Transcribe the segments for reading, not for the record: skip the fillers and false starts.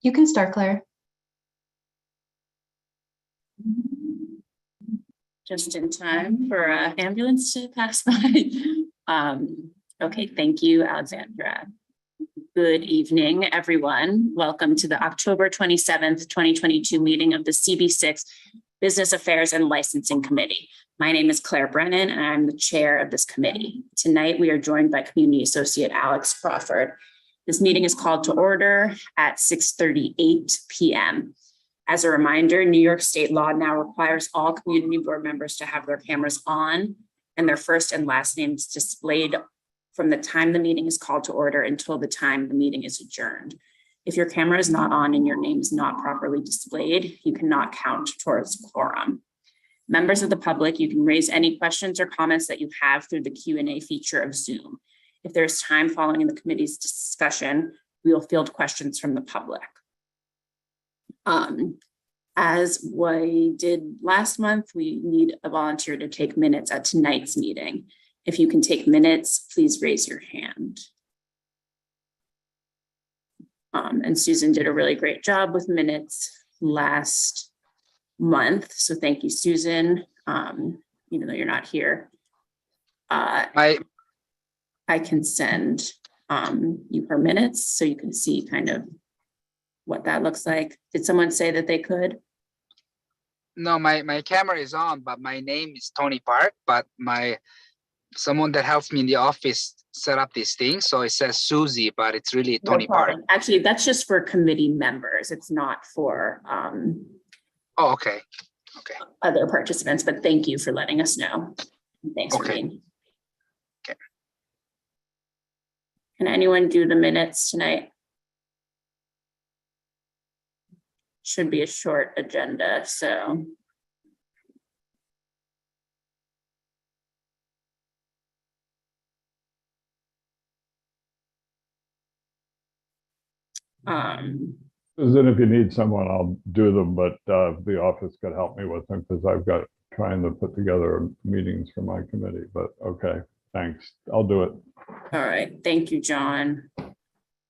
You can start, Claire. Just in time for an ambulance to pass by. Okay, thank you, Alexandra. Good evening, everyone. Welcome to the October 27th, 2022 meeting of the CB6 Business Affairs and Licensing Committee. My name is Claire Brennan, and I'm the chair of this committee. Tonight, we are joined by Community Associate Alex Crawford. This meeting is called to order at 6:38 p.m. As a reminder, New York state law now requires all community board members to have their cameras on and their first and last names displayed from the time the meeting is called to order until the time the meeting is adjourned. If your camera is not on and your name is not properly displayed, you cannot count towards quorum. Members of the public, you can raise any questions or comments that you have through the Q&A feature of Zoom. If there's time following the committee's discussion, we will field questions from the public. As we did last month, we need a volunteer to take minutes at tonight's meeting. If you can take minutes, please raise your hand. And Susan did a really great job with minutes last month. So thank you, Susan, even though you're not here. I can send you her minutes so you can see kind of what that looks like. Did someone say that they could? No, my camera is on, but my name is Tony Park, but someone that helps me in the office set up these things. So it says Susie, but it's really Tony Park. Actually, that's just for committee members. It's not for Oh, okay. Okay. Other participants, but thank you for letting us know. Thanks for being. Okay. Can anyone do the minutes tonight? Should be a short agenda, so. Susan, if you need someone, I'll do them, but the office could help me with them because I've got trying to put together meetings for my committee, but okay, thanks. I'll do it. All right, thank you, John.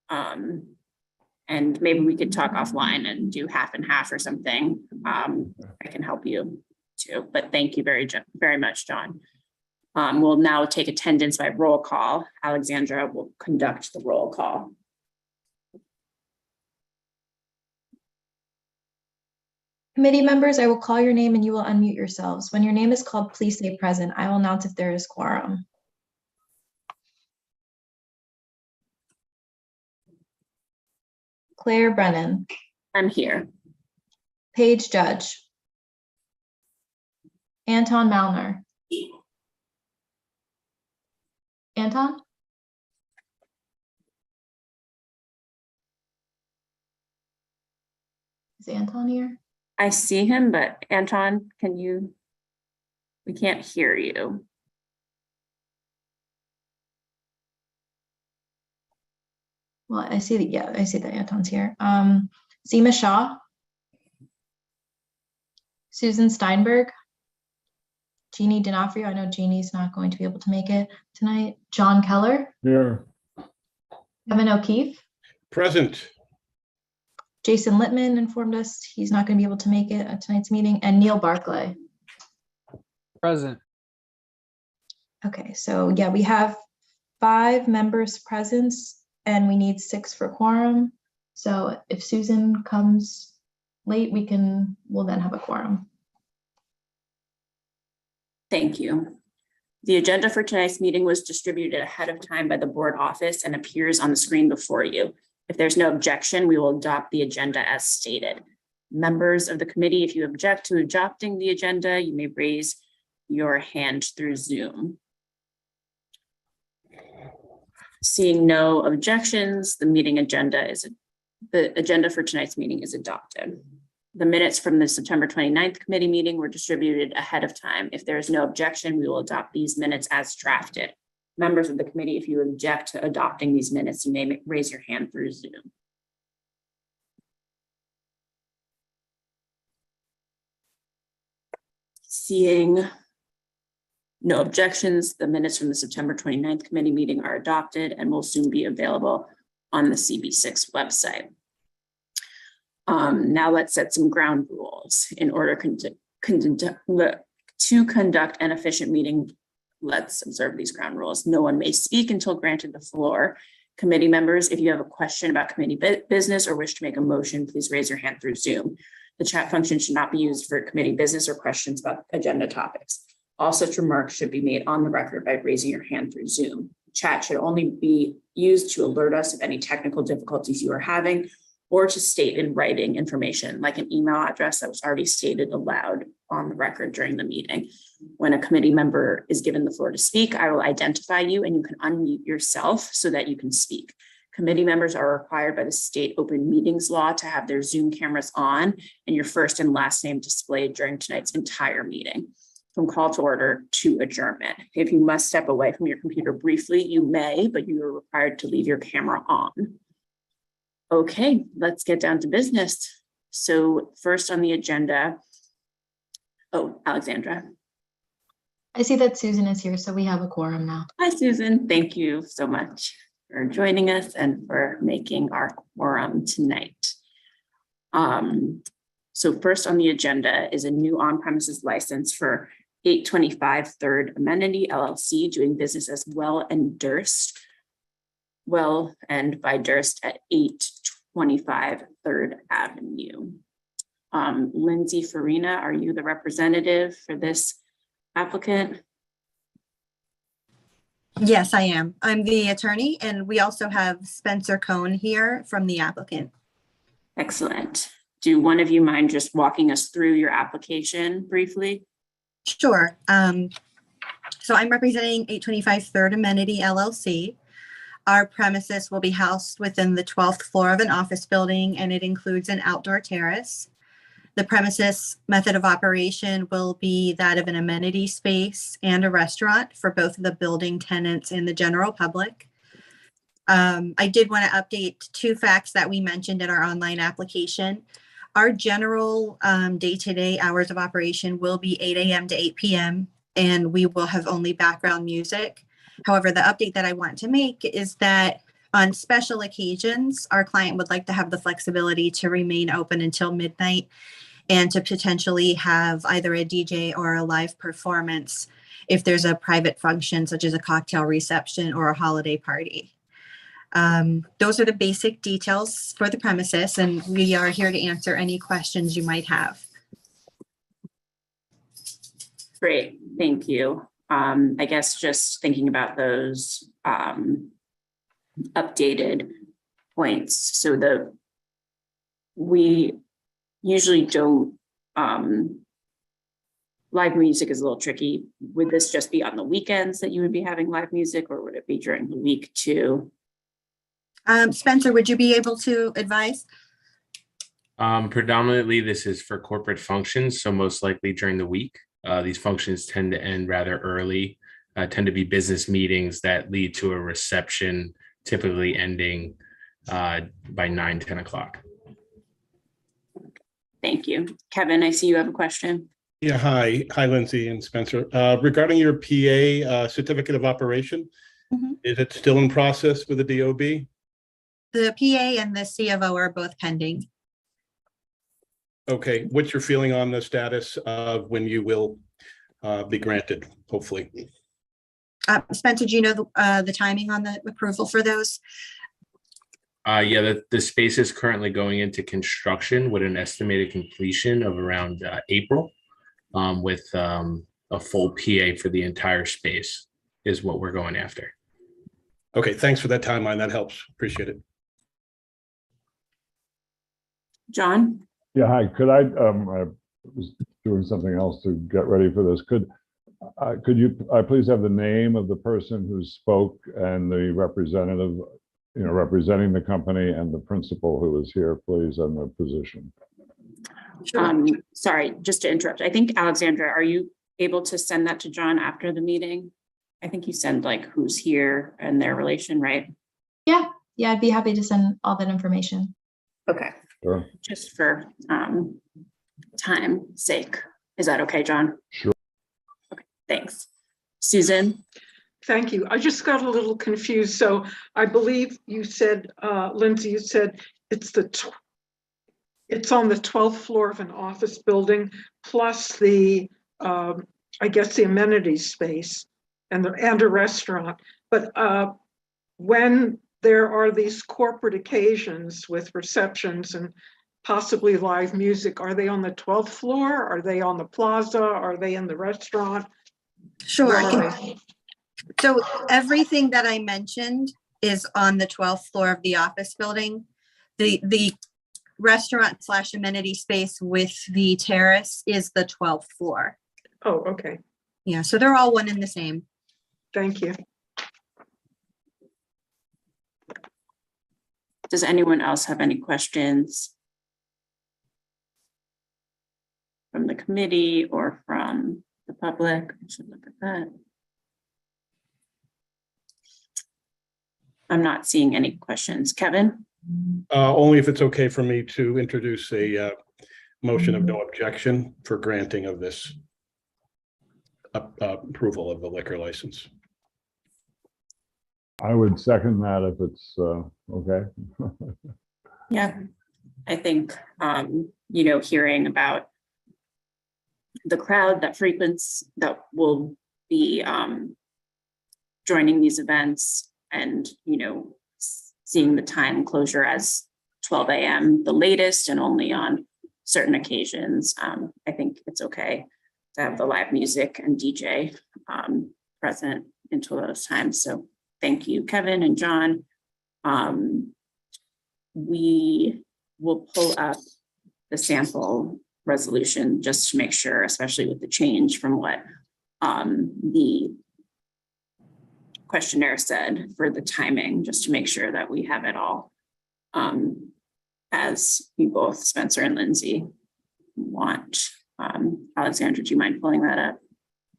And maybe we could talk offline and do half and half or something. I can help you too, but thank you very much, John. We'll now take attendance by roll call. Alexandra will conduct the roll call. Committee members, I will call your name and you will unmute yourselves. When your name is called, please say present. I will announce if there is quorum. Claire Brennan. I'm here. Paige Judge. Anton Malner. Anton? Is Anton here? I see him, but Anton, we can't hear you. Well, I see that, yeah, I see that Anton's here. Seema Shah. Susan Steinberg. Jeannie D'Onofrio. I know Jeannie's not going to be able to make it tonight. John Keller. Here. Kevin O'Keefe. Present. Jason Littman informed us he's not going to be able to make it at tonight's meeting, and Neil Barclay. Present. Okay, so yeah, we have 5 members present and we need 6 for quorum. So if Susan comes late, we'll then have a quorum. Thank you. The agenda for tonight's meeting was distributed ahead of time by the board office and appears on the screen before you. If there's no objection, we will adopt the agenda as stated. Members of the committee, if you object to adopting the agenda, you may raise your hand through Zoom. Seeing no objections, the agenda for tonight's meeting is adopted. The minutes from the September 29th committee meeting were distributed ahead of time. If there is no objection, we will adopt these minutes as drafted. Members of the committee, if you object to adopting these minutes, you may raise your hand through Zoom. Seeing no objections, the minutes from the September 29th committee meeting are adopted and will soon be available on the CB6 website. Now let's set some ground rules in order to conduct an efficient meeting. Let's observe these ground rules. No one may speak until granted the floor. Committee members, if you have a question about committee business or wish to make a motion, please raise your hand through Zoom. The chat function should not be used for committee business or questions about agenda topics. All such remarks should be made on the record by raising your hand through Zoom. Chat should only be used to alert us of any technical difficulties you are having, or to state in writing information like an email address that was already stated aloud on the record during the meeting. When a committee member is given the floor to speak, I will identify you and you can unmute yourself so that you can speak. Committee members are required by the state open meetings law to have their Zoom cameras on and your first and last name displayed during tonight's entire meeting. From call to order to adjournment. If you must step away from your computer briefly, you may, but you are required to leave your camera on. Okay, let's get down to business. So first on the agenda, oh, Alexandra. I see that Susan is here, so we have a quorum now. Hi, Susan. Thank you so much for joining us and for making our quorum tonight. So first on the agenda is a new on-premises license for 825 Third Amenity LLC, doing business as Well and Durst. Well and by Durst at 825 Third Avenue. Lindsay Farina, are you the representative for this applicant? Yes, I am. I'm the attorney, and we also have Spencer Cohn here from the applicant. Excellent. Do one of you mind just walking us through your application briefly? Sure. So I'm representing 825 Third Amenity LLC. Our premises will be housed within the 12th floor of an office building, and it includes an outdoor terrace. The premises method of operation will be that of an amenity space and a restaurant for both the building tenants and the general public. I did want to update two facts that we mentioned in our online application. Our general day-to-day hours of operation will be 8 a.m. to 8 p.m. and we will have only background music. However, the update that I want to make is that on special occasions, our client would like to have the flexibility to remain open until midnight and to potentially have either a DJ or a live performance if there's a private function such as a cocktail reception or a holiday party. Those are the basic details for the premises, and we are here to answer any questions you might have. Great, thank you. I guess just thinking about those updated points. So we usually don't, live music is a little tricky. Would this just be on the weekends that you would be having live music, or would it be during the week too? Spencer, would you be able to advise? Predominantly, this is for corporate functions, so most likely during the week. These functions tend to end rather early, tend to be business meetings that lead to a reception, typically ending by 9, 10 o'clock. Thank you. Kevin, I see you have a question. Yeah, hi, Lindsay and Spencer. Regarding your PA certificate of operation, is it still in process with the DOB? The PA and the C of O are both pending. Okay, what's your feeling on the status of when you will be granted, hopefully? Spencer, do you know the timing on the approval for those? Yeah, the space is currently going into construction with an estimated completion of around April, with a full PA for the entire space is what we're going after. Okay, thanks for that timeline. That helps. Appreciate it. John? Yeah, hi, could I was doing something else to get ready for this. Could you please have the name of the person who spoke and the representative, representing the company, and the principal who was here, please, and the position? Sorry, just to interrupt. I think, Alexandra, are you able to send that to John after the meeting? I think you send like who's here and their relation, right? Yeah, I'd be happy to send all that information. Okay. Sure. Just for time's sake. Is that okay, John? Sure. Okay, thanks. Susan? Thank you. I just got a little confused. So I believe you said, Lindsay, you said it's It's on the 12th floor of an office building, plus the, I guess, the amenities space and a restaurant. But when there are these corporate occasions with receptions and possibly live music, are they on the 12th floor? Are they on the plaza? Are they in the restaurant? Sure. I Where are can- they? So everything that I mentioned is on the 12th floor of the office building. The restaurant / amenity space with the terrace is the 12th floor. Oh, okay. Yeah, so they're all one and the same. Thank you. Does anyone else have any questions from the committee or from the public? I should look at that. I'm not seeing any questions. Kevin? Only if it's okay for me to introduce a motion of no objection for granting of this approval of the liquor license. I would second that if it's okay. Yeah, I think, hearing about the crowd that will be joining these events and, seeing the time closure as 12 a.m. the latest and only on certain occasions. I think it's okay to have the live music and DJ present until those times. So thank you, Kevin and John. We will pull up the sample resolution just to make sure, especially with the change from what the questionnaire said for the timing, just to make sure that we have it all as you both, Spencer and Lindsay, want. Alexandra, do you mind pulling that up?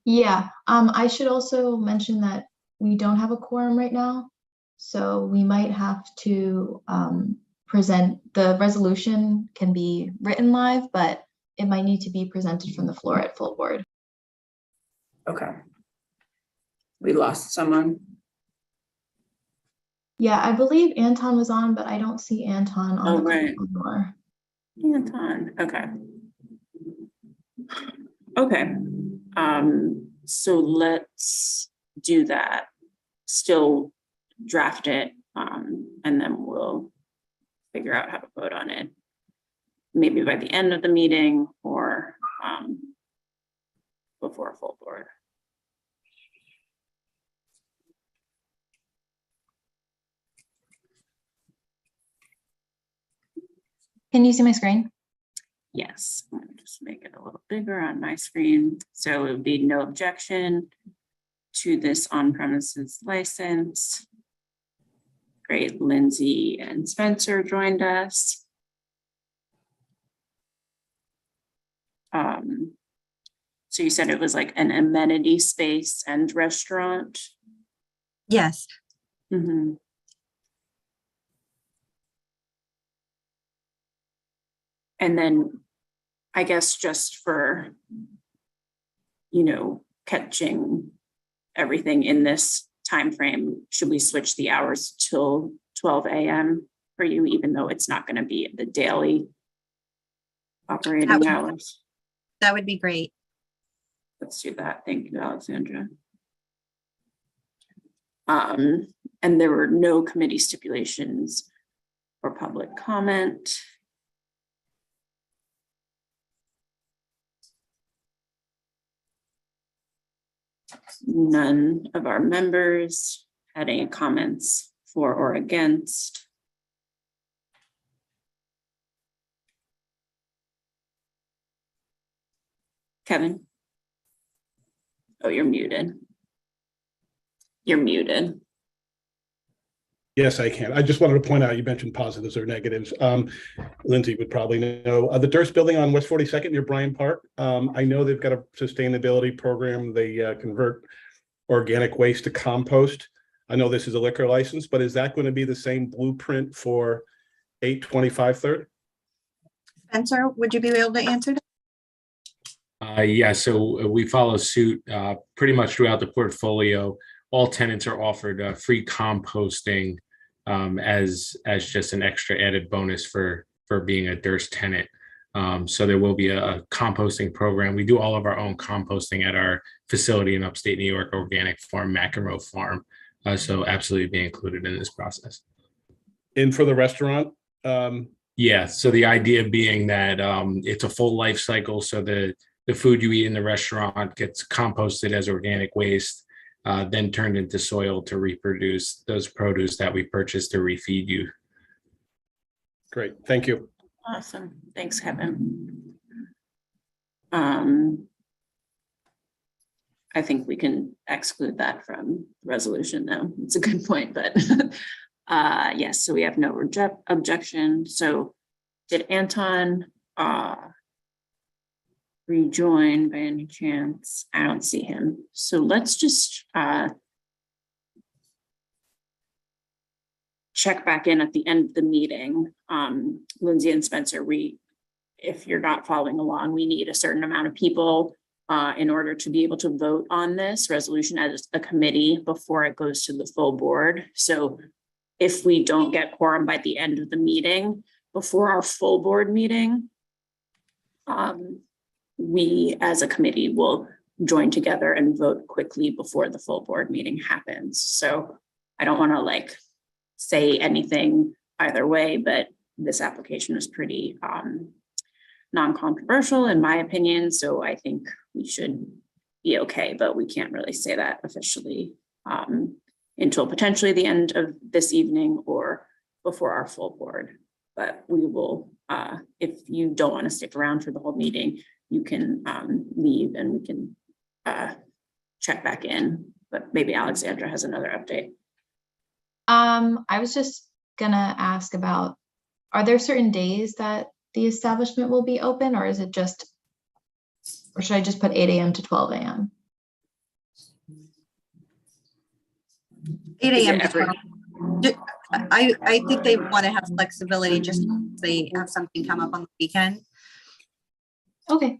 Yeah, I should also mention that we don't have a quorum right now, so we might have to present, the resolution can be written live, but it might need to be presented from the floor at full board. Okay. We lost someone. Yeah, I believe Anton was on, but I don't see Anton on Oh, the call right. anymore. Anton, okay. Okay, so let's do that. Still draft it, and then we'll figure out how to vote on it. Maybe by the end of the meeting or before a full board. Can you see my screen? Yes, I'm gonna just make it a little bigger on my screen. So it would be no objection to this on-premises license. Great, Lindsay and Spencer joined us. So you said it was like an amenity space and restaurant? Yes. Mhm. And then I guess just for, catching everything in this time frame, should we switch the hours till 12 a.m. for you, even though it's not going to be the daily operating hours? That would be great. Let's do that. Thank you, Alexandra. And there were no committee stipulations or public comment. None of our members had any comments for or against. Kevin? Oh, you're muted. You're muted. Yes, I can. I just wanted to point out, you mentioned positives or negatives. Lindsay would probably know. The Durst building on West 42nd near Bryant Park. I know they've got a sustainability program. They convert organic waste to compost. I know this is a liquor license, but is that going to be the same blueprint for 825 3rd? Spencer, would you be able to answer that? Yeah, so we follow suit pretty much throughout the portfolio. All tenants are offered free composting as just an extra added bonus for for being a Durst tenant. So there will be a composting program. We do all of our own composting at our facility in upstate New York, Organic Farm, McEnroe Farm. So absolutely be included in this process. And for the restaurant, Yeah, so the idea being that it's a full life cycle. So the food you eat in the restaurant gets composted as organic waste, then turned into soil to reproduce those produce that we purchase to refeed you. great, thank you. Awesome. Thanks, Kevin. I think we can exclude that from the resolution though. It's a good point, but yes, so we have no objection. So did Anton rejoin by any chance? I don't see him. So let's just check back in at the end of the meeting. Lindsay and Spencer, if you're not following along, we need a certain amount of people in order to be able to vote on this resolution as a committee before it goes to the full board. So if we don't get quorum by the end of the meeting, before our full board meeting, we as a committee will join together and vote quickly before the full board meeting happens. So I don't want to say anything either way, but this application is pretty non-controversial in my opinion. So I think we should be okay, but we can't really say that officially until potentially the end of this evening or before our full board. But we will, if you don't want to stick around for the whole meeting, you can leave and we can check back in. But maybe Alexandra has another update. I was just gonna ask about, are there certain days that the establishment will be open, or is it just, or should I just put 8 a.m. to 12 a.m.? 8 Is it a.m. every- I think they want to have flexibility just if they have something come up on the weekend. Okay.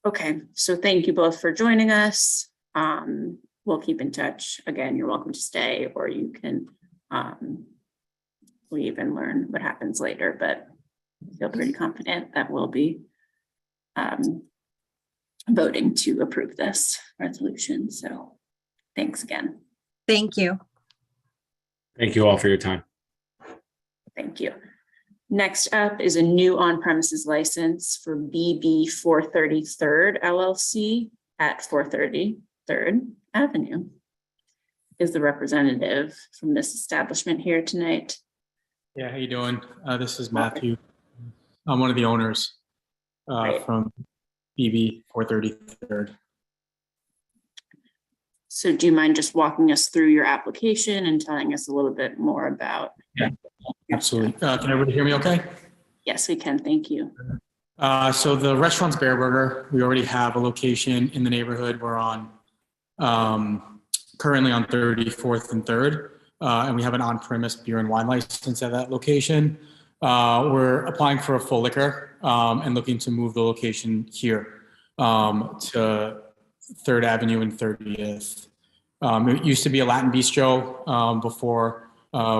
Okay, so thank you both for joining us. We'll keep in touch. Again, you're welcome to stay, or you can leave and learn what happens later, but I feel pretty confident that we'll be voting to approve this resolution. So thanks again. Thank you. Thank you all for your time. Thank you. Next up is a new on-premises license for BB 430 3rd LLC at 430 3rd Avenue. Is the representative from this establishment here tonight? Yeah, how you doing? This is Matthew. I'm one of the owners Great. from BB 433rd. So do you mind just walking us through your application and telling us a little bit more about? Absolutely. Can everybody hear me okay? Yes, we can. Thank you. So the restaurant's Bear Burger. We already have a location in the neighborhood. We're on currently on 34th and 3rd. And we have an on-premise beer and wine license at that location. We're applying for a full liquor and looking to move the location here to 3rd Avenue and 30th. It used to be a Latin bistro before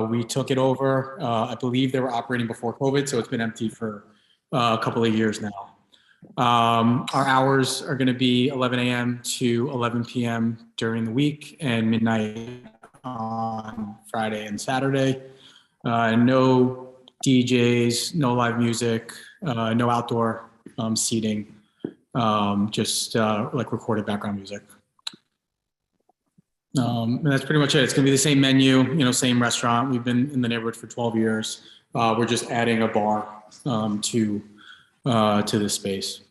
we took it over. I believe they were operating before COVID, so it's been empty for a couple of years now. Our hours are going to be 11 a.m. to 11 p.m. during the week and midnight on Friday and Saturday. No DJs, no live music, no outdoor seating, just like recorded background music. And that's pretty much it. It's going to be the same menu, same restaurant. We've been in the neighborhood for 12 years. We're just adding a bar to this space.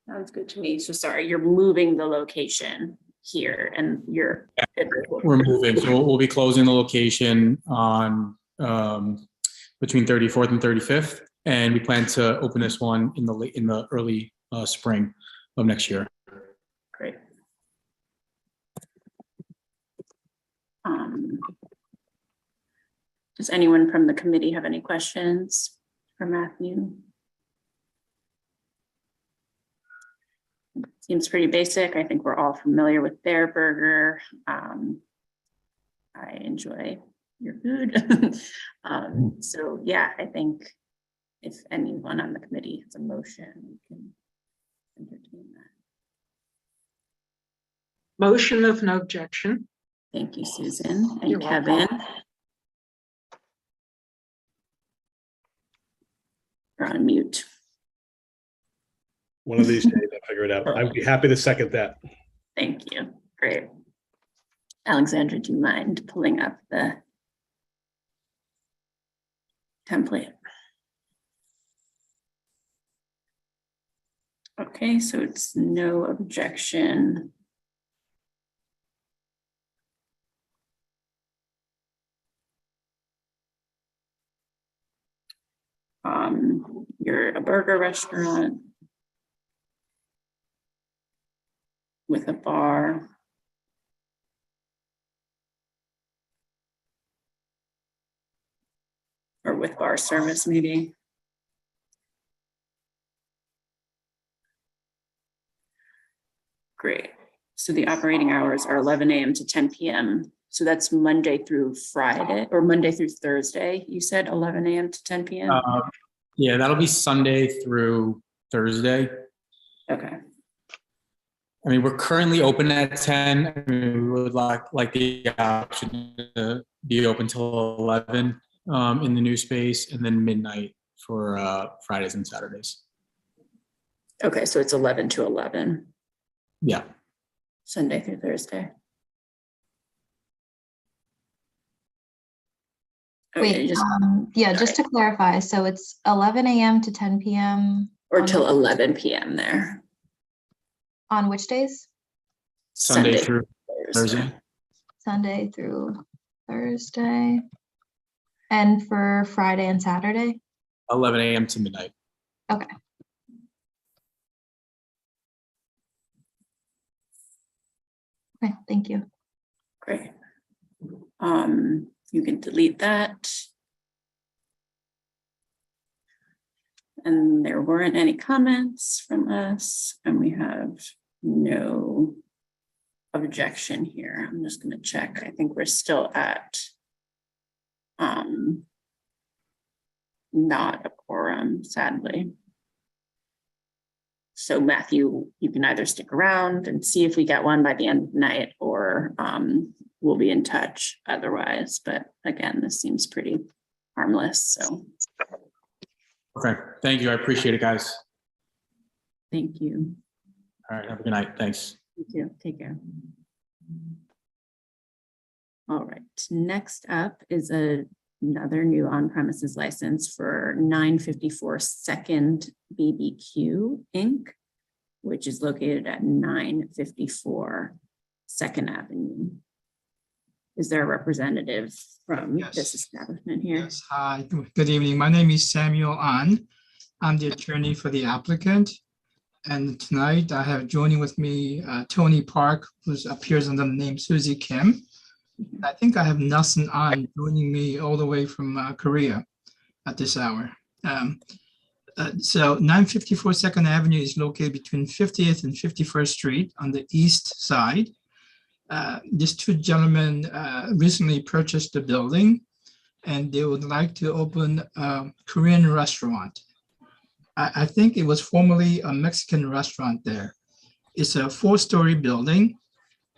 Sounds good to me. So sorry, you're moving the location here and you're. We're moving, so we'll be closing the location on between 34th and 35th, and we plan to open this one in the early spring of next year. Great. Does anyone from the committee have any questions for Matthew? Seems pretty basic. I think we're all familiar with their burger. I enjoy your food. So yeah, I think if anyone on the committee has a motion, we can entertain that. Motion of no objection. Thank you, Susan You're and welcome. Kevin. You're on mute. One of these days, I'll figure it out. I'd be happy to second that. Thank you. Great. Alexandra, do you mind pulling up the template? Okay, so it's no objection. You're a burger restaurant with a bar. Or with bar service, maybe. Great. So the operating hours are 11 a.m. to 10 p.m. So that's Monday through Friday or Monday through Thursday. You said 11 a.m. to 10 p.m. Yeah, that'll be Sunday through Thursday. Okay. I mean, we're currently open at 10. I mean, we would like the option to be open till 11 in the new space, and then midnight for Fridays and Saturdays. Okay, so it's 11 to 11. Yeah. Sunday through Thursday. Okay, Wait, yeah, just to clarify, so it's 11 a.m. to 10 p.m. or till 11 p.m. there. On which days? Sunday through Thursday. Sunday through Thursday. And for Friday and Saturday? 11 a.m. to midnight. Okay. Okay, thank you. Great. You can delete that. And there weren't any comments from us, and we have no objection here. I'm just going to check. I think we're still at not a quorum, sadly. So Matthew, you can either stick around and see if we get one by the end of the night, or we'll be in touch otherwise. But again, this seems pretty harmless, so. Okay, thank you. I appreciate it, guys. Thank you. All right, have a good night. Thanks. You too. Take care. All right, next up is another new on-premises license for 954 Second BBQ Inc., which is located at 954 Second Avenue. Is there a representative from Yes. this establishment here? Yes, hi, good evening. My name is Samuel An. I'm the attorney for the applicant. And tonight I have joining with me Tony Park, who appears under the name Susie Kim. I think I have Nelson An joining me all the way from Korea at this hour. So 954 Second Avenue is located between 50th and 51st Street on the east side. These two gentlemen recently purchased the building, and they would like to open a Korean restaurant. I think it was formerly a Mexican restaurant there. It's a 4-story building,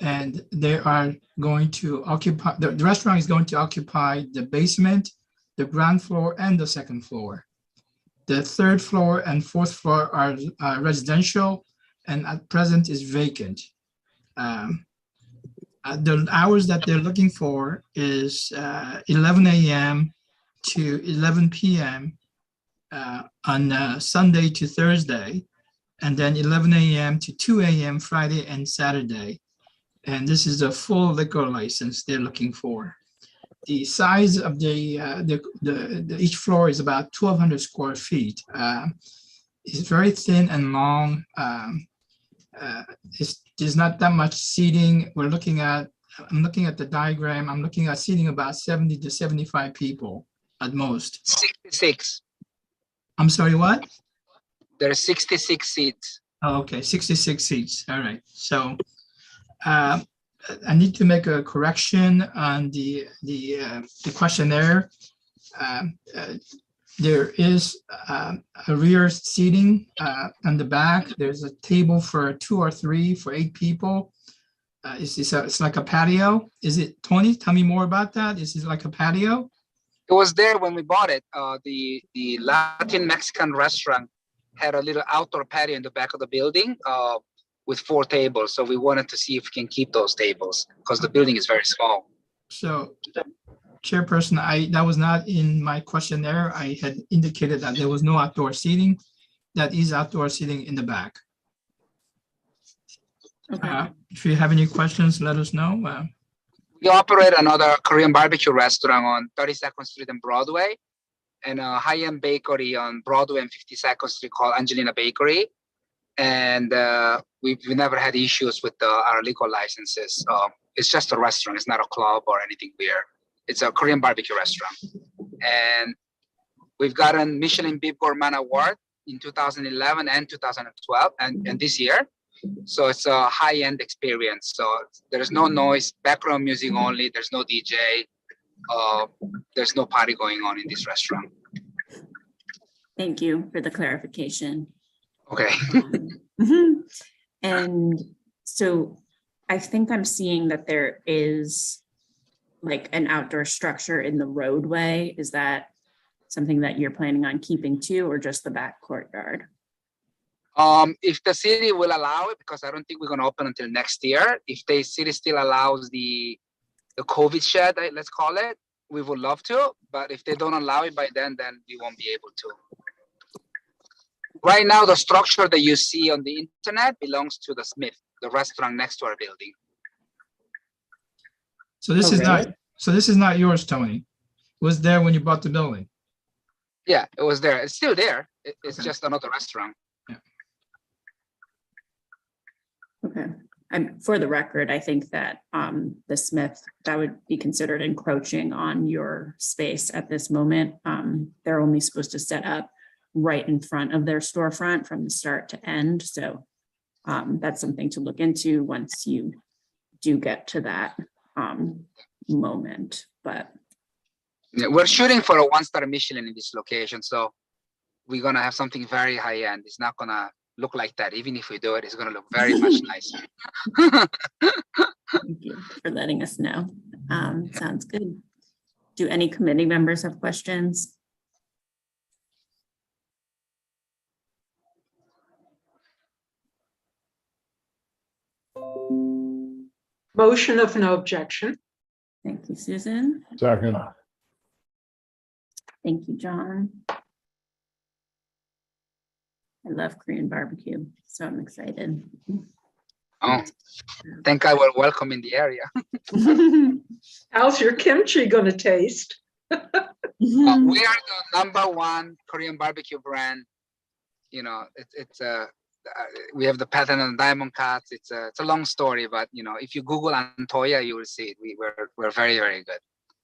and they are going to occupy, the restaurant is going to occupy the basement, the ground floor, and the second floor. The 3rd floor and 4th floor are residential, and at present is vacant. The hours that they're looking for is 11 a.m. to 11 p.m. On Sunday to Thursday, and then 11 a.m. to 2 a.m. Friday and Saturday. And this is a full liquor license they're looking for. The size of the each floor is about 1,200 square feet. It's very thin and long. There's not that much seating. I'm looking at the diagram. I'm looking at seating about 70 to 75 people at most. 66. I'm sorry, what? There are 66 seats. Oh, okay, 66 seats. All right. So I need to make a correction on the questionnaire. There is a rear seating on the back. There's a table for 2 or 3 for 8 people. It's like a patio. Is it, Tony? Tell me more about that. Is it like a patio? It was there when we bought it. The Latin Mexican restaurant had a little outdoor patio in the back of the building with 4 tables. So we wanted to see if we can keep those tables because the building is very small. So, Chairperson, that was not in my questionnaire. I had indicated that there was no outdoor seating. That is outdoor seating in the back. If you have any questions, let us know. We operate another Korean barbecue restaurant on 32nd Street and Broadway, and a high-end bakery on Broadway and 52nd Street called Angelina Bakery. And we never had issues with our liquor licenses. It's just a restaurant. It's not a club or anything weird. It's a Korean barbecue restaurant. And we've gotten Michelin Beef Gourmand Award in 2011 and 2012 and this year. So it's a high-end experience. So there's no noise, background music only. There's no DJ. There's no party going on in this restaurant. Thank you for the clarification. Okay. And so I think I'm seeing that there is like an outdoor structure in the roadway. Is that something that you're planning on keeping too, or just the back courtyard? If the city will allow it, because I don't think we're going to open until next year. If the city still allows the COVID shed, let's call it, we would love to. But if they don't allow it by then we won't be able to. Right now, the structure that you see on the internet belongs to the Smith, the restaurant next to our building. So this is not yours, Tony. It was there when you bought the building. Yeah, it was there. It's still there. It's just another restaurant. Okay. For the record, I think that the Smith, that would be considered encroaching on your space at this moment. They're only supposed to set up right in front of their storefront from the start to end. So that's something to look into once you do get to that moment. But yeah, we're shooting for a 1-star Michelin in this location. So we're going to have something very high end. It's not going to look like that. Even if we do it, it's going to look very much nicer. Thank you for letting us know. Sounds good. Do any committee members have questions? Motion of no objection. Thank you, Susan. Second. Thank you, John. I love Korean barbecue, so I'm excited. Oh, thank God we're welcome in the area. How's your kimchi going to taste? We are the #1 Korean barbecue brand. You know, we have the patent on diamond cuts. It's a long story, but you know, if you Google Antoya, you will see it. We're very, very good.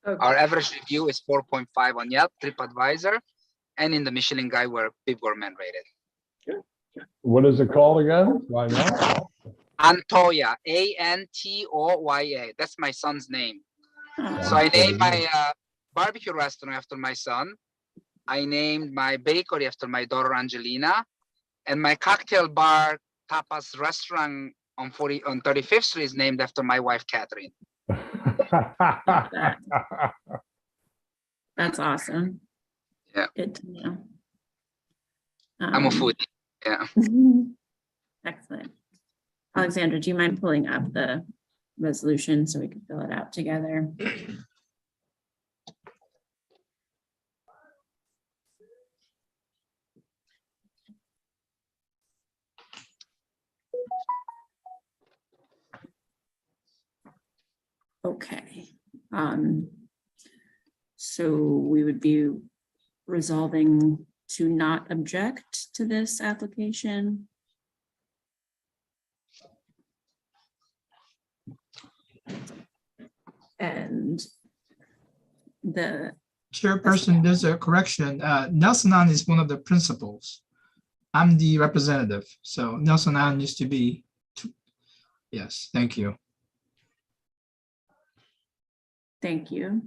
Okay. Our average review is 4.5 on Yelp, TripAdvisor, and in the Michelin Guide, we're Beef Gourmand rated. What is it called again? Why not? Antoya, Antoya. That's my son's name. So I named my barbecue restaurant after my son. I named my bakery after my daughter Angelina, and my cocktail bar tapas restaurant on 35th Street is named after my wife Catherine. That's awesome. Yeah. Good to know. I'm a foodie. Yeah. Excellent. Alexandra, do you mind pulling up the resolution so we can fill it out together? Okay. So we would be resolving to not object to this application. And the Chairperson, there's a correction. Nelson An is one of the principals. I'm the representative. So Nelson Allen used to be. Yes, thank you. Thank you.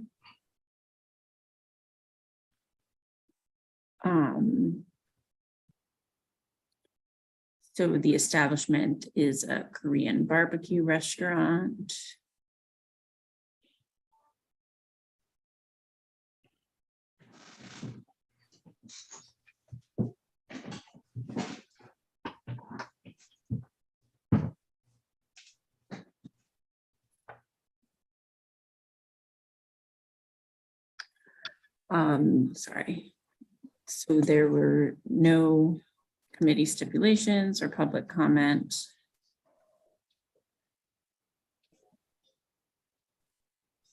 So the establishment is a Korean barbecue restaurant. Sorry. So there were no committee stipulations or public comment.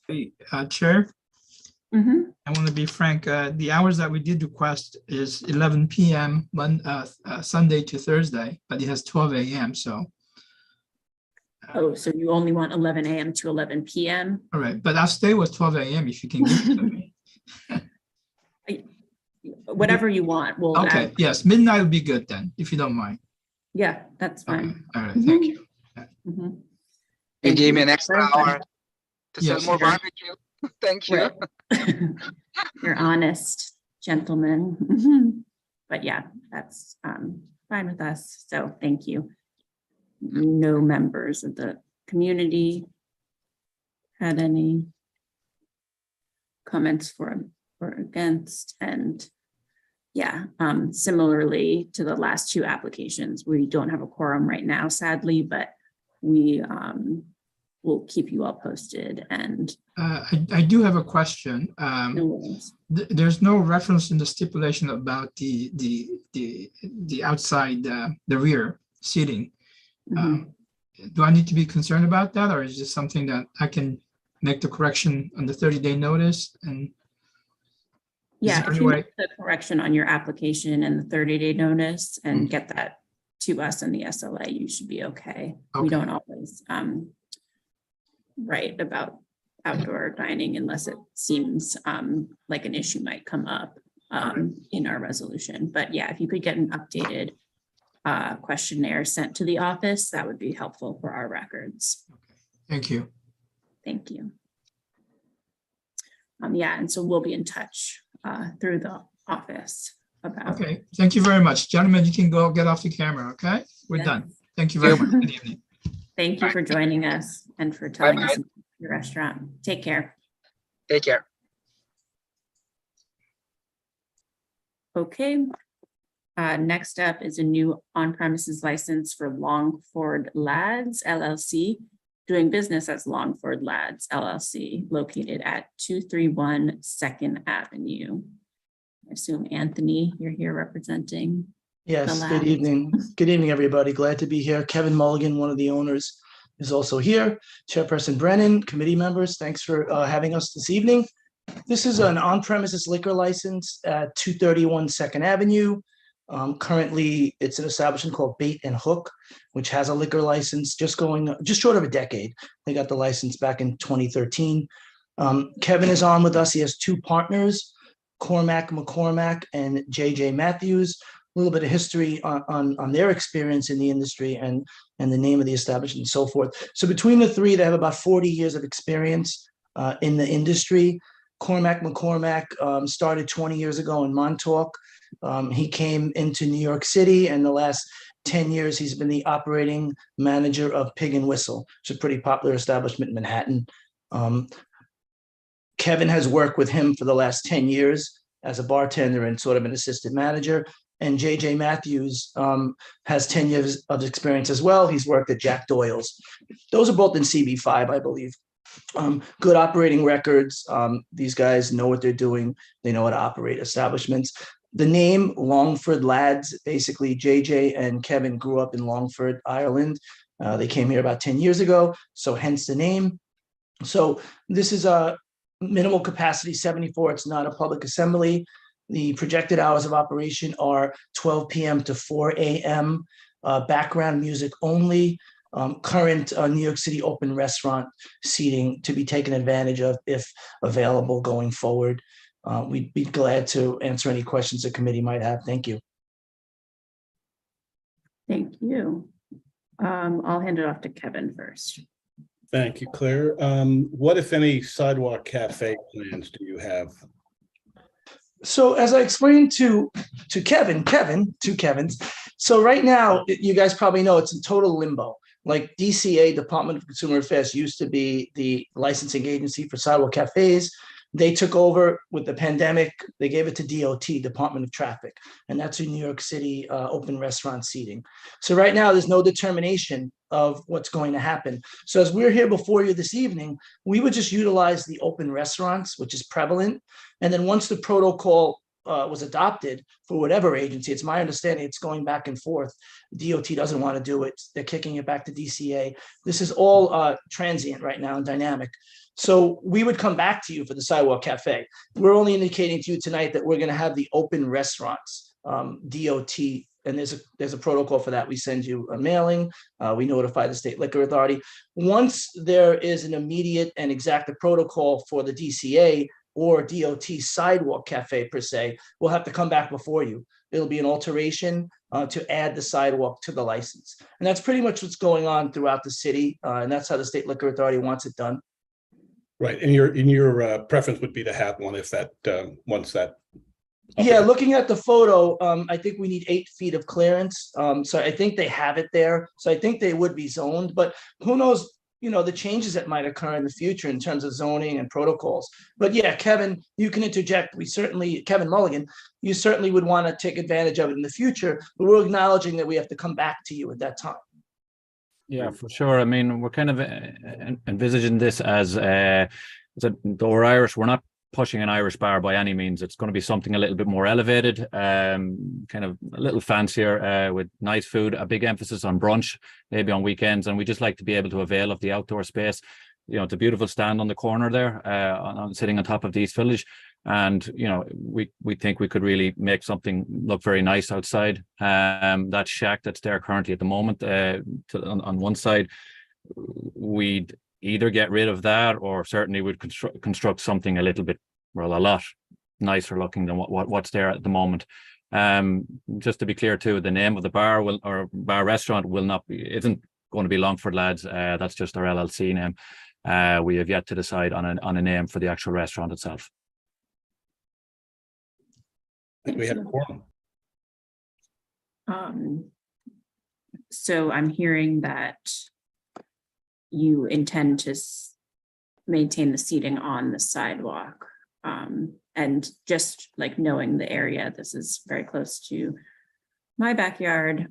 Hey, Chair, Mhm. I want to be frank. The hours that we did request is 11 p.m. Sunday to Thursday, but it has 12 a.m. So, Oh, so you only want 11 a.m. to 11 p.m.? all right, but I'll stay with 12 a.m. if you can give it to me. Whatever you want. We'll Okay, yes, midnight would be good then, if you don't mind. Yeah, that's Okay, fine. all right, thank you. Mhm. You Thank gave me you an extra for hour to sell Yes, more sure. barbecue. Thank you. Right. You're honest, gentlemen. But yeah, that's fine with us. So thank you. No members of the community had any comments for or against, and yeah, similarly to the last two applications, we don't have a quorum right now, sadly, but we will keep you all posted. And I do have a question. no worries. There's no reference in the stipulation about the outside, the rear seating. Mhm. Do I need to be concerned about that, or is this something that I can make the correction on the 30-day notice? And Yeah, there if any you way- make the correction on your application and the 30-day notice and get that to us in the SLA, you should be okay. We Okay. don't always write about outdoor dining unless it seems like an issue might come up in our resolution. But yeah, if you could get an updated questionnaire sent to the office, that would be helpful for our records. Thank you. Thank you. Yeah, and so we'll be in touch through the office about. Okay, thank you very much. Gentlemen, you can go get off the camera, okay? We're Yes. done. Thank you very much. Good evening. Thank you for joining us and for telling us Bye-bye. about your restaurant. Take care. Take care. Okay. Next up is a new on-premises license for Longford Lads LLC, doing business as Longford Lads LLC, located at 231 Second Avenue. I assume Anthony, you're here representing. Yes, the good lab. evening. Good evening, everybody. Glad to be here. Kevin Mulligan, one of the owners, is also here. Chairperson Brennan, committee members, thanks for having us this evening. This is an on-premises liquor license at 231 Second Avenue. Currently, it's an establishment called Bait and Hook, which has a liquor license just short of a decade. They got the license back in 2013. Kevin is on with us. He has two partners, Cormac McCormack and JJ Matthews. A little bit of history on their experience in the industry and the name of the establishment and so forth. So between the three, they have about 40 years of experience in the industry. Cormac McCormack started 20 years ago in Montauk. He came into New York City, and the last 10 years, he's been the operating manager of Pig and Whistle. It's a pretty popular establishment in Manhattan. Kevin has worked with him for the last 10 years as a bartender and sort of an assistant manager. And JJ Matthews has 10 years of experience as well. He's worked at Jack Doyle's. Those are both in CB5, I believe. Good operating records. These guys know what they're doing. They know how to operate establishments. The name Longford Lads, basically JJ and Kevin grew up in Longford, Ireland. They came here about 10 years ago, so hence the name. So this is a minimal capacity 74. It's not a public assembly. The projected hours of operation are 12 p.m. to 4 a.m. Background music only. Current New York City open restaurant seating to be taken advantage of if available going forward. We'd be glad to answer any questions the committee might have. Thank you. Thank you. I'll hand it off to Kevin first. Thank you, Claire. What, if any, sidewalk cafe plans do you have? So as I explained to two Kevins, so right now, you guys probably know it's in total limbo. Like DCA, Department of Consumer Affairs, used to be the licensing agency for sidewalk cafes. They took over with the pandemic. They gave it to DOT, Department of Traffic, and that's in New York City open restaurant seating. So right now, there's no determination of what's going to happen. So as we're here before you this evening, we would just utilize the open restaurants, which is prevalent. And then once the protocol was adopted for whatever agency, it's my understanding it's going back and forth. DOT doesn't want to do it. They're kicking it back to DCA. This is all transient right now and dynamic. So we would come back to you for the sidewalk cafe. We're only indicating to you tonight that we're going to have the open restaurants, DOT, and there's a protocol for that. We send you a mailing. We notify the State Liquor Authority. Once there is an immediate and exact protocol for the DCA or DOT sidewalk cafe per se, we'll have to come back before you. It'll be an alteration to add the sidewalk to the license. And that's pretty much what's going on throughout the city. And that's how the State Liquor Authority wants it done. Right, and your preference would be to have one if that, once that. Yeah, looking at the photo, I think we need 8 feet of clearance. So I think they have it there. So I think they would be zoned, but who knows, the changes that might occur in the future in terms of zoning and protocols. But yeah, Kevin, you can interject. Kevin Mulligan, you certainly would want to take advantage of it in the future, but we're acknowledging that we have to come back to you at that time. Yeah, for sure. I mean, we're kind of envisaging this as though we're Irish, we're not pushing an Irish bar by any means. It's going to be something a little bit more elevated, kind of a little fancier with nice food, a big emphasis on brunch, maybe on weekends. And we just like to be able to avail of the outdoor space. It's a beautiful stand on the corner there, sitting on top of the East Village. And, we think we could really make something look very nice outside. That shack that's there currently at the moment on one side, we'd either get rid of that or certainly would construct something a lot nicer looking than what's there at the moment. Just to be clear too, the name of the bar or bar restaurant isn't going to be Longford Lads. That's just our LLC name. We have yet to decide on a name for the actual restaurant itself. I think we have a quorum. So I'm hearing that you intend to maintain the seating on the sidewalk. And just like knowing the area, this is very close to my backyard.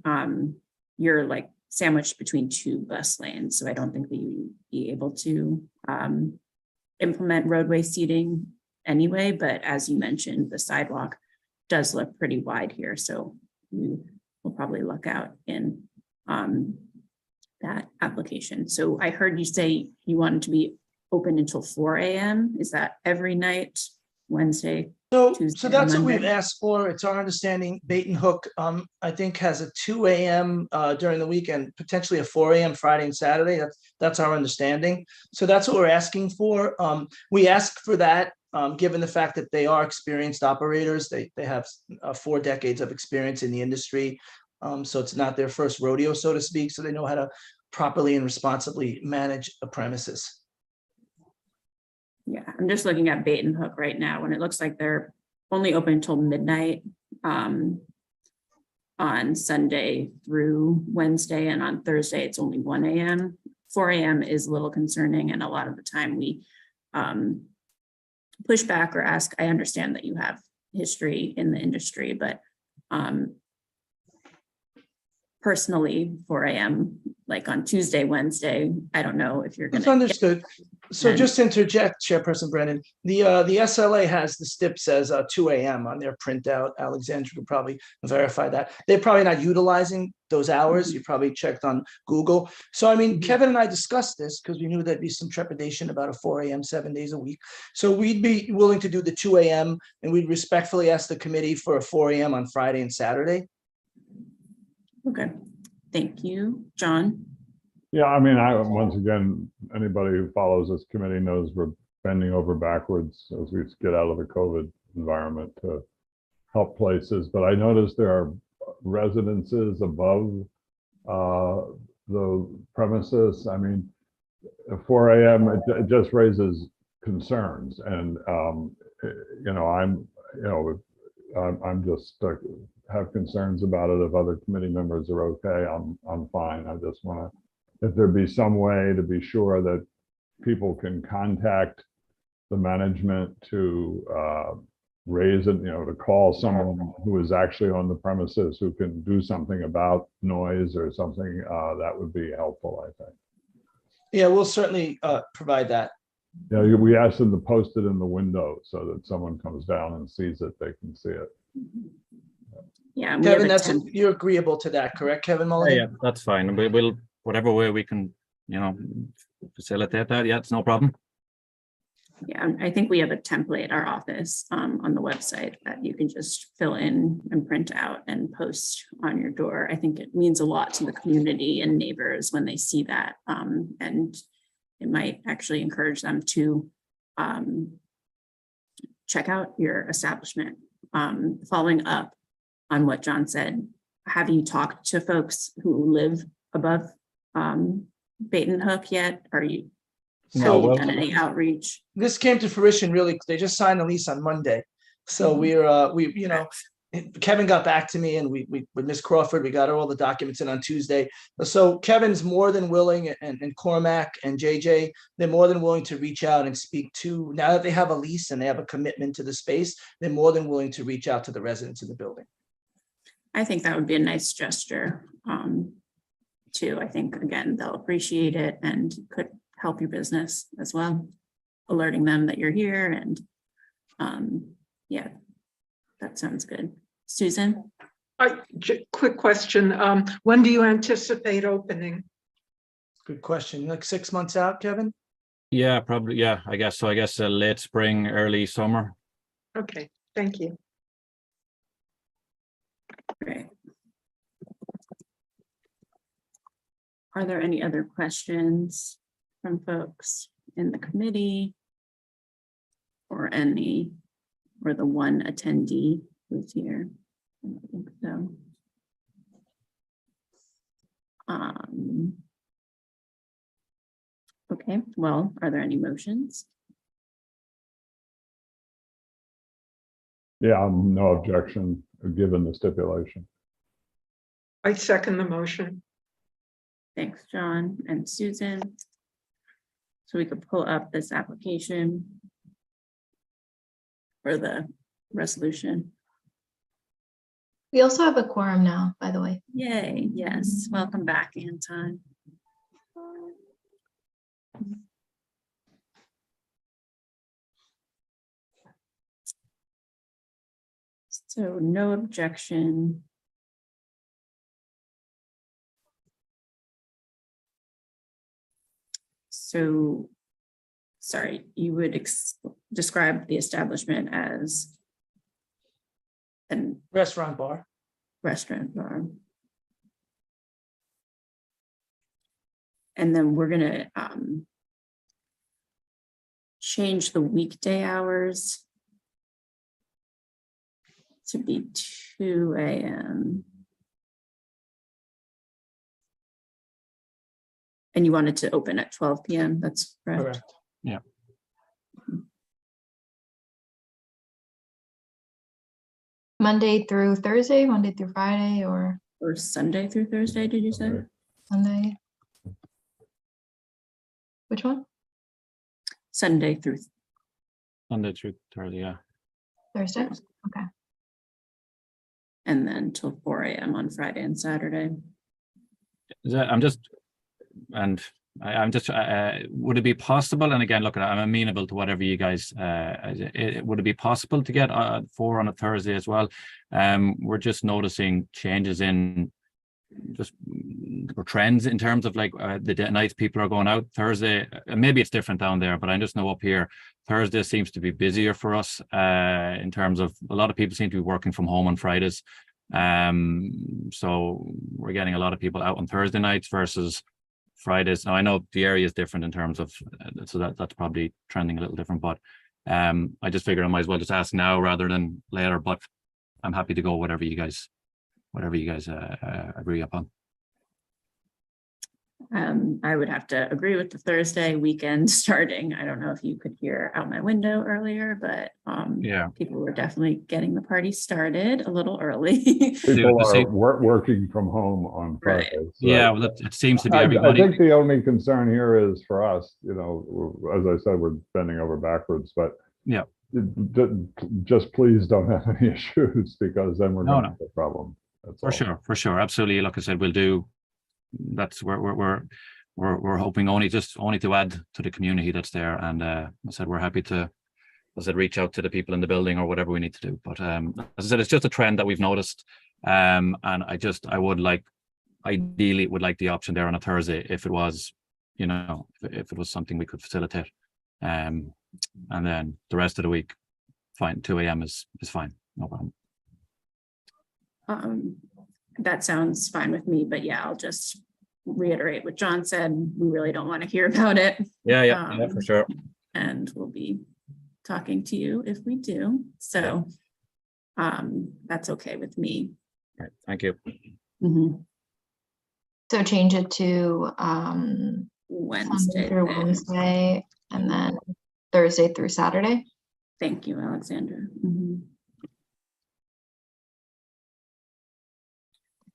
You're like sandwiched between 2 bus lanes. So I don't think that you'd be able to implement roadway seating anyway. But as you mentioned, the sidewalk does look pretty wide here. So you will probably look out in that application. So I heard you say you wanted to be open until 4 a.m. Is that every night, Wednesday? So Tuesday, that's what Monday? we've asked for. It's our understanding Bait and Hook, I think, has a 2 a.m. During the weekend, potentially a 4 a.m. Friday and Saturday. That's our understanding. So that's what we're asking for. We ask for that given the fact that they are experienced operators. They have 4 decades of experience in the industry. So it's not their first rodeo, so to speak. So they know how to properly and responsibly manage a premises. Yeah, I'm just looking at Bait and Hook right now, and it looks like they're only open until midnight on Sunday through Wednesday, and on Thursday it's only 1 a.m. 4 a.m. is a little concerning, and a lot of the time we push back or ask. I understand that you have history in the industry, but personally, 4 a.m. like on Tuesday, Wednesday, I don't know if you're going It's understood. So just to interject, Chairperson Brennan, the SLA has the STIP says 2 a.m. on their printout. Alexandra will probably verify that. They're probably not utilizing those hours. You probably checked on Google. So, I mean, Kevin and I discussed this because we knew there'd be some trepidation about a 4 a.m. 7 days a week. So we'd be willing to do the 2 a.m. and we'd respectfully ask the committee for a 4 a.m. on Friday and Saturday. Okay, thank you, John. Yeah, I mean, once again, anybody who follows this committee knows we're bending over backwards as we get out of the COVID environment to help places. But I noticed there are residences above the premises. I mean, at 4 a.m. it just raises concerns, and I'm just have concerns about it. If other committee members are okay, I'm fine. I just want to, if there be some way to be sure that people can contact the management to raise it, to call someone who is actually on the premises who can do something about noise or something, that would be helpful, I think. Yeah, we'll certainly provide that. Yeah, we asked them to post it in the window so that someone comes down and sees it, they can see it. Yeah. and we have Kevin, a you're agreeable to that, correct, Kevin Yeah, Mulligan? that's fine. We'll, whatever way we can, facilitate that. Yeah, it's no problem. Yeah, I think we have a template, our office, on the website that you can just fill in and print out and post on your door. I think it means a lot to the community and neighbors when they see that. And it might actually encourage them to check out your establishment. Following up on what John said, have you talked to folks who live above Bait and Hook yet? Have you done any outreach? This came to fruition really. They just signed the lease on Monday. So Kevin got back to me, and we with Miss Crawford, we got all the documents in on Tuesday. So Kevin's more than willing, and Cormac and JJ, they're more than willing to reach out and speak to, now that they have a lease and they have a commitment to the space, they're more than willing to reach out to the residents of the building. I think that would be a nice gesture too. I think, again, they'll appreciate it and could help your business as well, alerting them that you're here. And yeah, that sounds good. Susan? Quick question. When do you anticipate opening? Good question. Like 6 months out, Kevin? Yeah, probably. Yeah, I guess so. I guess late spring, early summer. Okay, thank you. Great. Are there any other questions from folks in the committee or the one attendee who's here? I don't think so. Okay, well, are there any motions? Yeah, no objection, given the stipulation. I second the motion. Thanks, John and Susan. So we could pull up this application for the resolution. We also have a quorum now, by the way. Yay, yes. Welcome back, Anton. So no objection. So, sorry, you would describe the establishment as an Restaurant bar. restaurant bar. And then we're gonna change the weekday hours to be 2 a.m. And you wanted to open at 12 p.m. That's correct. Correct. Yeah. Monday through Thursday, Monday through Friday, or Or Sunday through Thursday, did you say? Okay. Sunday? Which one? Sunday through Sunday through Thursday, yeah. Thursday? Okay. and then till 4 a.m. on Friday and Saturday. I'm just, would it be possible, and again, look, I'm amenable to whatever you guys, would it be possible to get 4 on a Thursday as well? We're just noticing changes in or trends in terms of like the nights people are going out. Thursday, maybe it's different down there, but I just know up here, Thursday seems to be busier for us in terms of a lot of people seem to be working from home on Fridays. So we're getting a lot of people out on Thursday nights versus Fridays. Now I know the area is different in terms of, so that's probably trending a little different, but I just figured I might as well just ask now rather than later, but I'm happy to go whatever you guys agree upon. I would have to agree with the Thursday weekend starting. I don't know if you could hear out my window earlier, but Yeah. people were definitely getting the party started a little early. People the are same- working from home on Right. Fridays. so- Yeah, well, it seems to be I everybody. think the only concern here is for us, you know, as I said, we're bending over backwards, but Yeah. just please don't have any issues, because then we're No, gonna no. have a problem. That's all. For sure, absolutely. Like I said, we'll do. That's where we're hoping only to add to the community that's there, and I said we're happy to, as I said, reach out to the people in the building or whatever we need to do. But as I said, it's just a trend that we've noticed, and I would like, ideally, would like the option there on a Thursday if it was, you know, if it was something we could facilitate, and then the rest of the week, fine. 2 a.m. is fine, no problem. That sounds fine with me, but yeah, I'll just reiterate what John said. We really don't want to hear about it. Yeah, for sure. And we'll be talking to you if we do. So that's okay with me. Right, thank you. Mhm. So change it to Wednesday. Sunday through then. Wednesday, and then Thursday through Saturday. Thank you, Alexandra. Mhm.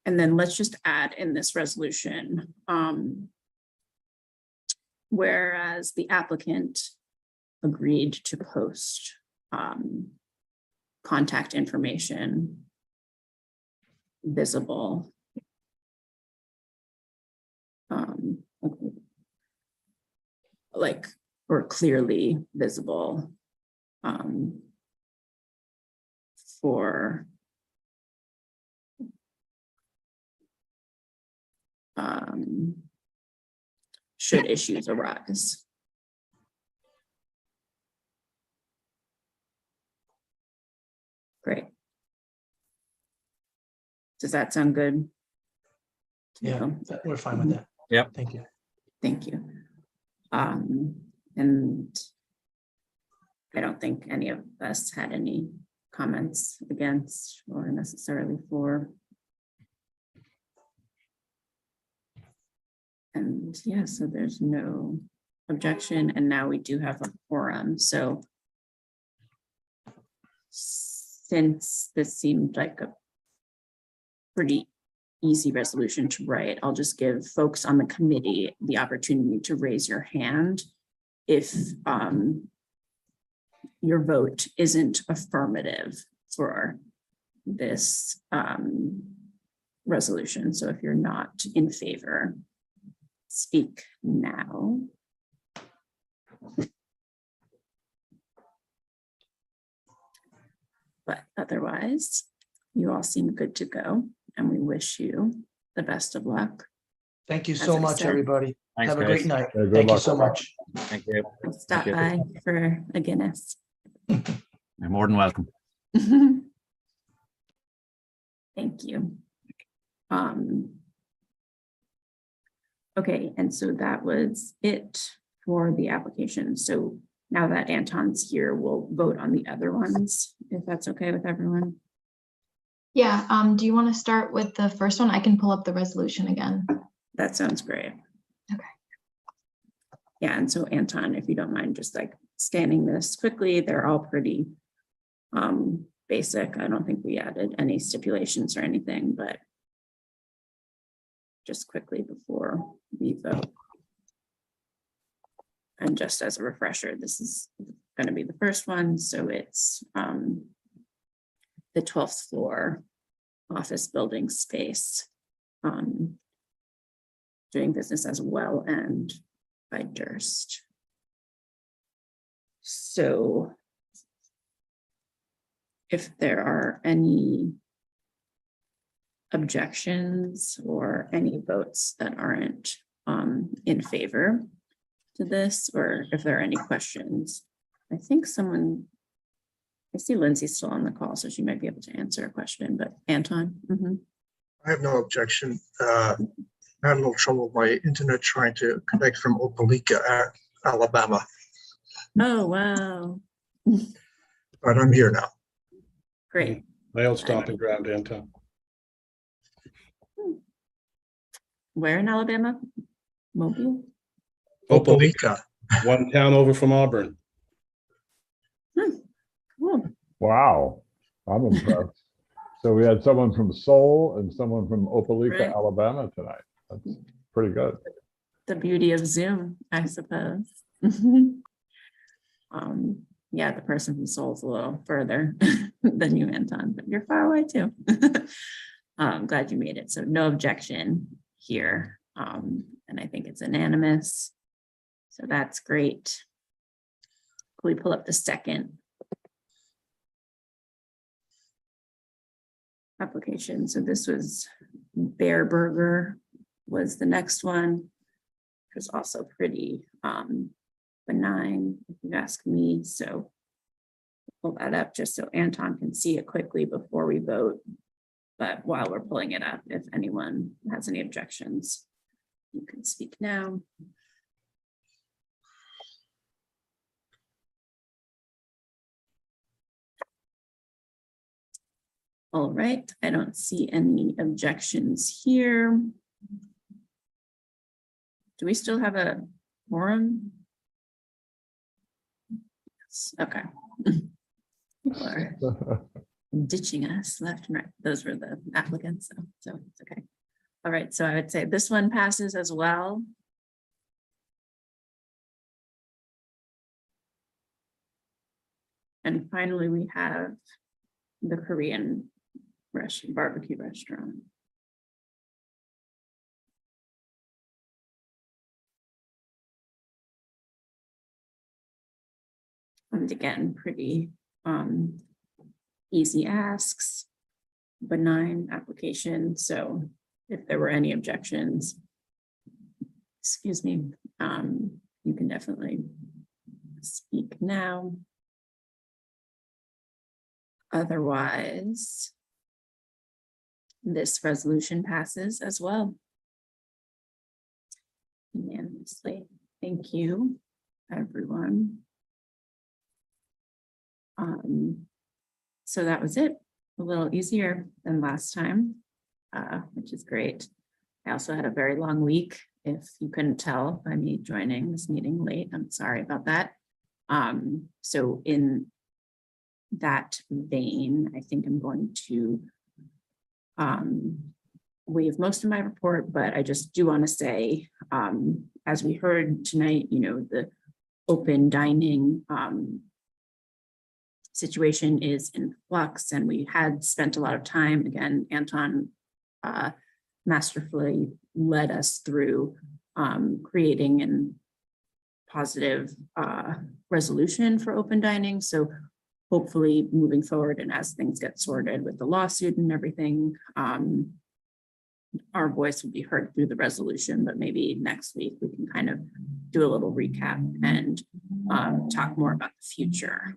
And then let's just add in this resolution, whereas the applicant agreed to post contact information visible. Like, or clearly visible for should issues arise. Great. Does that sound good? Yeah, we're fine with that. Yep. Thank you. Thank you. And I don't think any of us had any comments against or necessarily for. And yeah, so there's no objection, and now we do have a quorum, so since this seemed like a pretty easy resolution to write, I'll just give folks on the committee the opportunity to raise your hand if your vote isn't affirmative for this resolution. So if you're not in favor, speak now. But otherwise, you all seem good to go, and we wish you the best of luck. Thank you As so I much, said. everybody. Thanks, Have a guys. great night. Yeah, good Thank you luck. so much. Thank you. Stop you. by for a Guinness. You're more than welcome. Thank you. Okay, and so that was it for the application. So now that Anton's here, we'll vote on the other ones, if that's okay with everyone. Yeah, do you want to start with the first one? I can pull up the resolution again. That sounds great. Okay. Yeah, and so Anton, if you don't mind just like scanning this quickly, they're all pretty basic. I don't think we added any stipulations or anything, but just quickly before we vote. And just as a refresher, this is going to be the first one. So it's the 12th floor office building space, doing business as Well End by Durst. So if there are any objections or any votes that aren't in favor to this, or if there are any questions, I think someone, I see Lindsay's still on the call, so she might be able to answer a question, but Anton. I have no objection. I had a little trouble with my internet trying to connect from Opelika, Alabama, Oh, wow. but I'm here now. Great. My old stomping ground, Anton. Where in Alabama? Mobile? Opelika. One town over from Auburn. Cool. Wow, I'm impressed. So we had someone from Seoul and someone from Opelika, Right. Alabama tonight. That's pretty good. The beauty of Zoom, I suppose. Yeah, the person from Seoul's a little further than you, Anton, but you're far away too. I'm glad you made it. So no objection here. And I think it's unanimous. So that's great. Can we pull up the second application? So this was Bear Burger was the next one, which was also pretty benign, if you ask me. So pull that up just so Anton can see it quickly before we vote. But while we're pulling it up, if anyone has any objections, you can speak now. All right, I don't see any objections here. Do we still have a quorum? Yes, okay. People are ditching us left and right. Those were the applicants, so it's okay. All right, so I would say this one passes as well. And finally, we have the Korean barbecue restaurant. And again, pretty easy asks, benign application. So if there were any objections, excuse me, you can definitely speak now. Otherwise, this resolution passes as well. Unanimously. Thank you, everyone. So that was it. A little easier than last time, which is great. I also had a very long week. If you couldn't tell by me joining this meeting late, I'm sorry about that. So in that vein, I think I'm going to waive most of my report, but I just do want to say, as we heard tonight, you know, the open dining situation is in flux, and we had spent a lot of time. Again, Anton masterfully led us through creating an positive resolution for open dining. So hopefully moving forward, and as things get sorted with the lawsuit and everything, our voice will be heard through the resolution, but maybe next week we can kind of do a little recap and talk more about the future.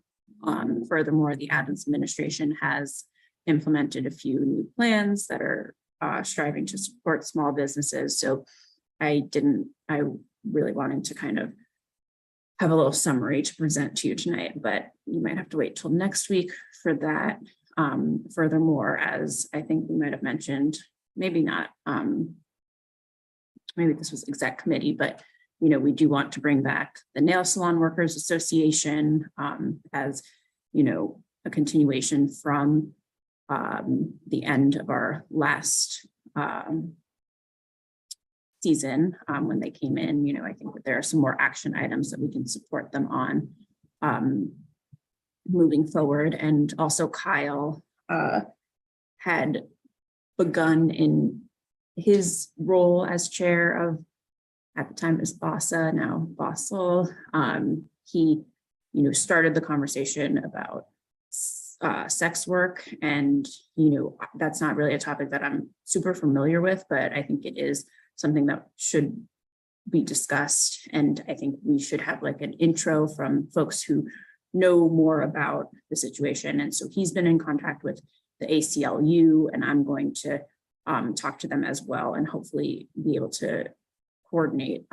Furthermore, the Adams administration has implemented a few new plans that are striving to support small businesses. So I really wanted to kind of have a little summary to present to you tonight, but you might have to wait till next week for that. Furthermore, as I think we might have mentioned, maybe not, maybe this was exec committee, but you know, we do want to bring back the Nail Salon Workers Association as, you know, a continuation from the end of our last season when they came in. You know, I think that there are some more action items that we can support them on moving forward. And also Kyle had begun in his role as chair of, at the time it was BASA, now Bossel. He, you know, started the conversation about sex work, and you know, that's not really a topic that I'm super familiar with, but I think it is something that should be discussed. And I think we should have like an intro from folks who know more about the situation. And so he's been in contact with the ACLU, and I'm going to talk to them as well, and hopefully be able to coordinate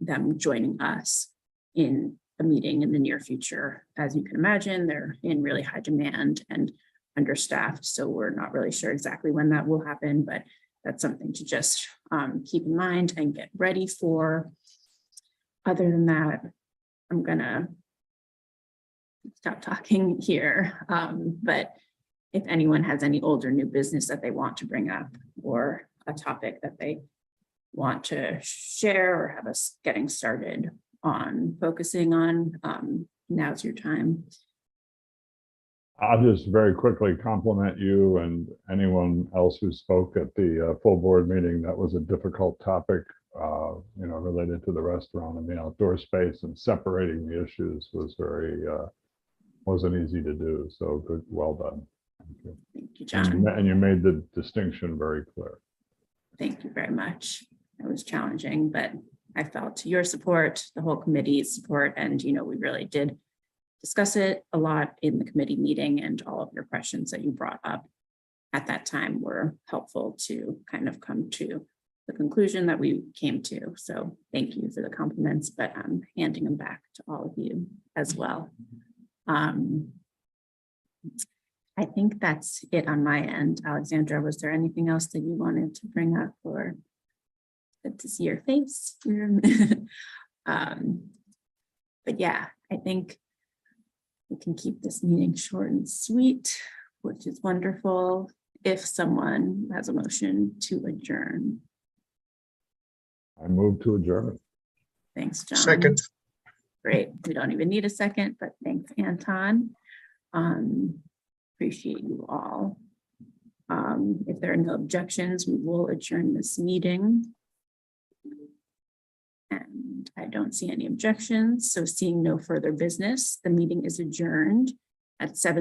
them joining us in a meeting in the near future. As you can imagine, they're in really high demand and understaffed, so we're not really sure exactly when that will happen, but that's something to just keep in mind and get ready for. Other than that, I'm gonna stop talking here. But if anyone has any old or new business that they want to bring up or a topic that they want to share or have us getting started on focusing on, now's your time. I'll just very quickly compliment you and anyone else who spoke at the full board meeting. That was a difficult topic, related to the restaurant and the outdoor space, and separating the issues was wasn't easy to do. So good, well done. Thank you. Thank you, John. And you made the distinction very clear. Thank you very much. It was challenging, but I felt your support, the whole committee's support, and we really did discuss it a lot in the committee meeting, and all of your questions that you brought up at that time were helpful to kind of come to the conclusion that we came to. So thank you for the compliments, but I'm handing them back to all of you as well. I think that's it on my end. Alexandra, was there anything else that you wanted to bring up, or good to see your face? But yeah, I think we can keep this meeting short and sweet, which is wonderful. If someone has a motion to adjourn. I move to adjourn. Thanks, John. Second. Great. We don't even need a second, but thanks, Anton. Appreciate you all. If there are no objections, we will adjourn this meeting. And I don't see any objections. So seeing no further business, the meeting is adjourned at 7:00.